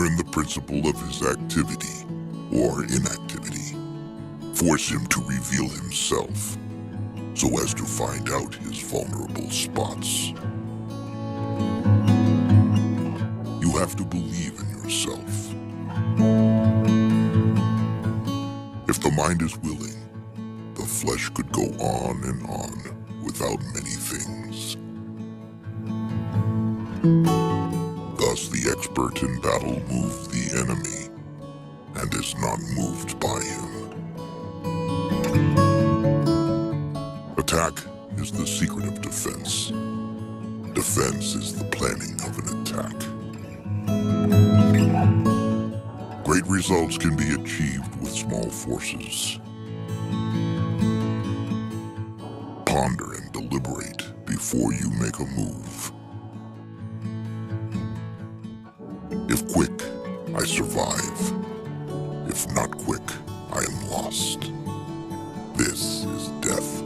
Learn the principle of his activity or inactivity. Force him to reveal himself so as to find out his vulnerable spots. You have to believe in yourself. If the mind is willing, the flesh could go on and on without many things. Thus, the expert in battle moves the enemy and is not moved by him. Attack is the secret of defense. Defense is the planning of an attack. Great results can be achieved with small forces. Ponder and deliberate before you make a move. If quick, I survive. If not quick, I am lost. This is death.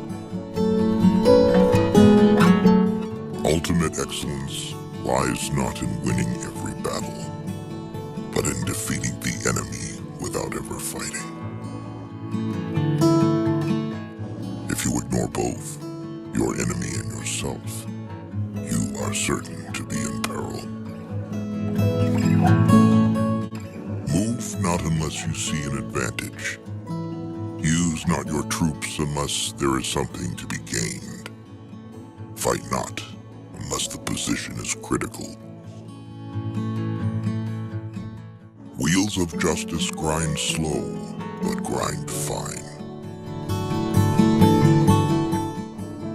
Ultimate excellence lies not in winning every battle, but in defeating the enemy without ever fighting. If you ignore both, your enemy and yourself, you are certain to be in peril. Move not unless you see an advantage. Use not your troops unless there is something to be gained. Fight not unless the position is critical. Wheels of justice grind slow, but grind fine.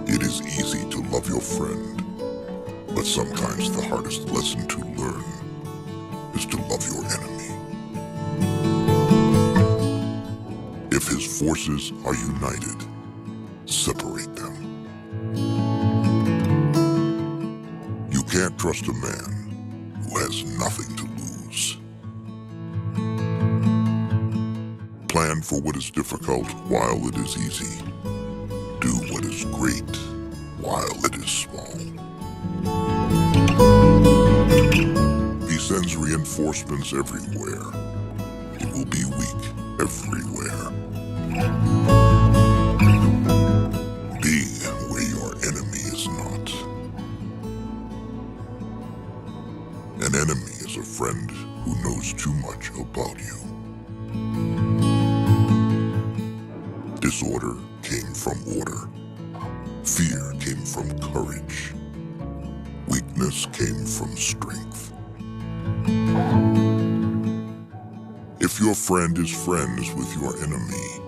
It is easy to love your friend, but sometimes the hardest lesson to learn is to love your enemy. If his forces are united, separate them. You can't trust a man who has nothing to lose. Plan for what is difficult while it is easy. Do what is great while it is small. He sends reinforcements everywhere. It will be weak everywhere. Be where your enemy is not. An enemy is a friend who knows too much about you. Disorder came from order. Fear came from courage. Weakness came from strength. If your friend is friends with your enemy,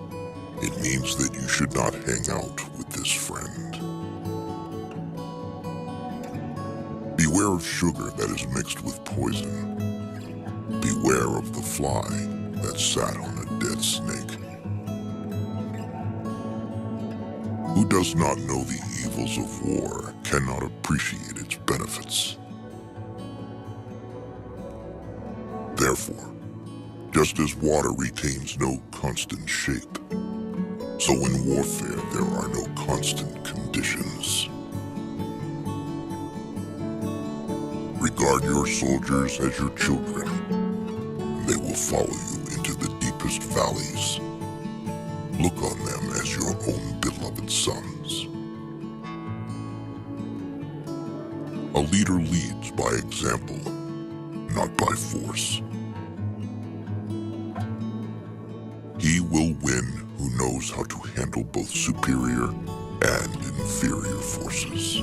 it means that you should not hang out with this friend. Beware of sugar that is mixed with poison. Beware of the fly that sat on a dead snake. Who does not know the evils of war cannot appreciate its benefits. Therefore, just as water retains no constant shape, so in warfare there are no constant conditions. Regard your soldiers as your children, and they will follow you into the deepest valleys. Look on them as your own beloved sons. A leader leads by example, not by force. He will win who knows how to handle both superior and inferior forces.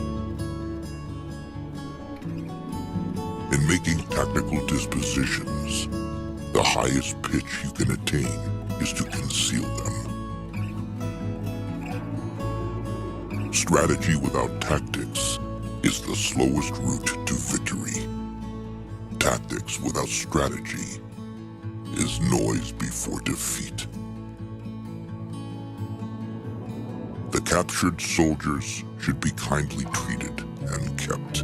In making tactical dispositions, the highest pitch you can attain is to conceal them. Strategy without tactics is the slowest route to victory. Tactics without strategy is noise before defeat. The captured soldiers should be kindly treated and kept.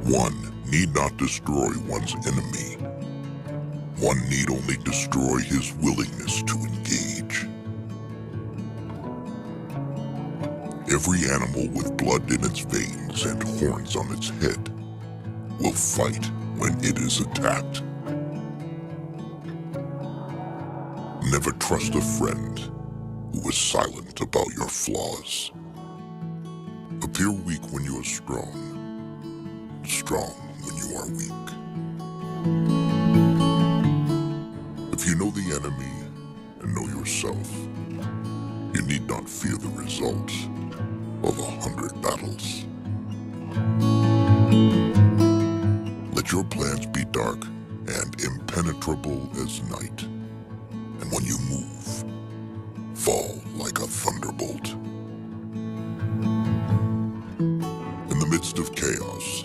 One need not destroy one's enemy. One need only destroy his willingness to engage. Every animal with blood in its veins and horns on its head will fight when it is attacked. Never trust a friend who is silent about your flaws. Appear weak when you are strong, strong when you are weak. If you know the enemy and know yourself, you need not fear the result of 100 battles. Let your plans be dark and impenetrable as night, and when you move, fall like a thunderbolt. In the midst of chaos,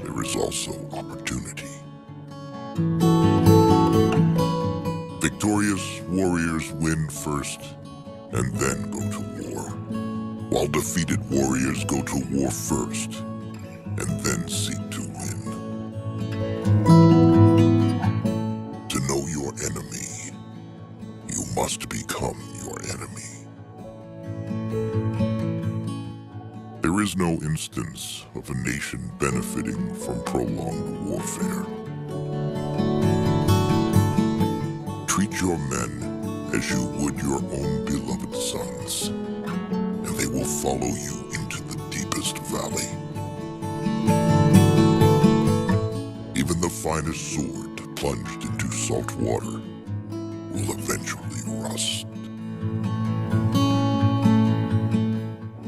there is also opportunity. Victorious warriors win first and then go to war, while defeated warriors go to war first and then seek to win. To know your enemy, you must become your enemy. There is no instance of a nation benefiting from prolonged warfare. Treat your men as you would your own beloved sons, and they will follow you into the deepest valley. Even the finest sword plunged into salt water will eventually rust.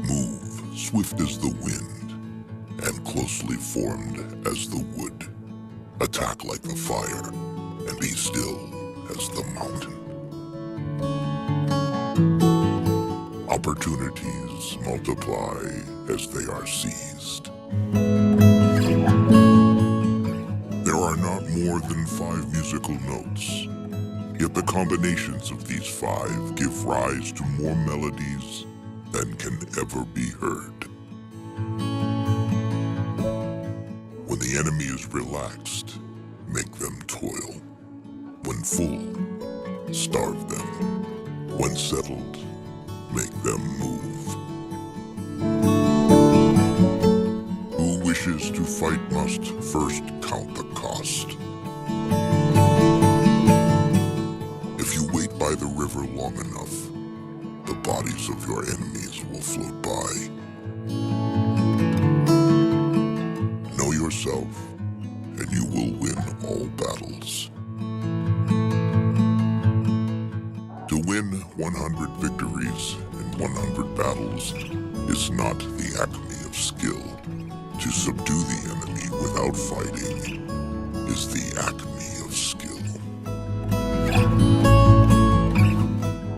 Move swift as the wind and closely formed as the wood. Attack like the fire and be still as the mountain. Opportunities multiply as they are seized. There are not more than 5 musical notes, yet the combinations of these 5 give rise to more melodies than can ever be heard. When the enemy is relaxed, make them toil. When full, starve them. When settled, make them move. Who wishes to fight must first count the cost. If you wait by the river long enough, the bodies of your enemies will float by. Know yourself, and you will win all battles. To win 100 victories in 100 battles is not the acme of skill. To subdue the enemy without fighting is the acme of skill.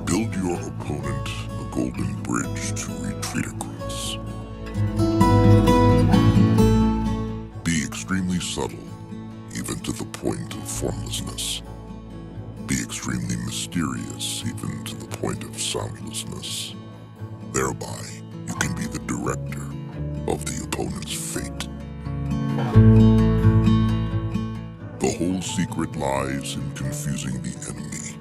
Build your opponent a golden bridge to retreat across. Be extremely subtle, even to the point of formlessness. Be extremely mysterious, even to the point of soundlessness. Thereby, you can be the director of the opponent's fate. The whole secret lies in confusing the enemy,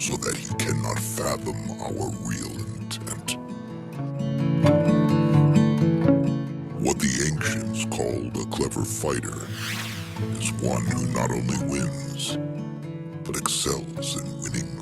so that he cannot fathom our real intent. What the ancients called a clever fighter is one who not only wins, but excels in winning.